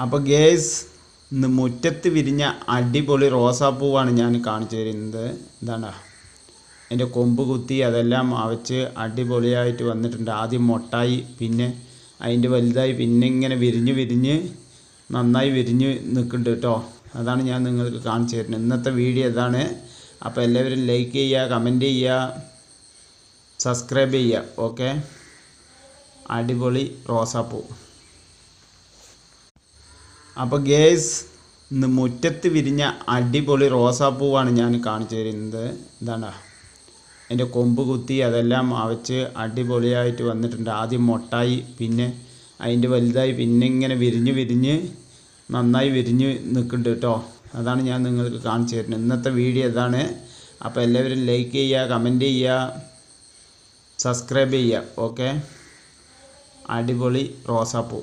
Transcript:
അപ്പോൾ ഗേസ് ഇന്ന് മുറ്റത്ത് വിരിഞ്ഞ അടിപൊളി റോസാപ്പൂവാണ് ഞാൻ കാണിച്ചു തരുന്നത്. ഇതാണ് എൻ്റെ കൊമ്പ് കുത്തി അതെല്ലാം അവച്ച് അടിപൊളിയായിട്ട് വന്നിട്ടുണ്ട്. ആദ്യം മൊട്ടായി, പിന്നെ അതിൻ്റെ വലുതായി, പിന്നെ ഇങ്ങനെ വിരിഞ്ഞ് നന്നായി വിരിഞ്ഞ് നിൽക്കുന്നുണ്ട് കേട്ടോ. അതാണ് ഞാൻ നിങ്ങൾക്ക് കാണിച്ചു തരുന്നത്. ഇന്നത്തെ വീഡിയോ ഇതാണ്. അപ്പോൾ എല്ലാവരും ലൈക്ക് ചെയ്യുക, കമൻറ്റ് ചെയ്യുക, സബ്സ്ക്രൈബ് ചെയ്യുക. ഓക്കെ, അടിപൊളി റോസാപ്പൂ. അപ്പോൾ ഗേസ് ഇന്ന് മുറ്റത്ത് വിരിഞ്ഞ അടിപൊളി റോസാപ്പൂവാണ് ഞാൻ കാണിച്ചു തരുന്നത്. ഇതാണ് എൻ്റെ കൊമ്പ് കുത്തി അതെല്ലാം അവച്ച് അടിപൊളിയായിട്ട് വന്നിട്ടുണ്ട്. ആദ്യം മൊട്ടായി, പിന്നെ അതിൻ്റെ വലുതായി, പിന്നെ ഇങ്ങനെ വിരിഞ്ഞ് നന്നായി വിരിഞ്ഞ് നിൽക്കുന്നുണ്ട് കേട്ടോ. അതാണ് ഞാൻ നിങ്ങൾക്ക് കാണിച്ചു തരുന്നത്. ഇന്നത്തെ വീഡിയോ ഇതാണ്. അപ്പോൾ എല്ലാവരും ലൈക്ക് ചെയ്യുക, കമൻറ്റ് ചെയ്യുക, സബ്സ്ക്രൈബ് ചെയ്യുക. ഓക്കെ, അടിപൊളി റോസാപ്പൂ.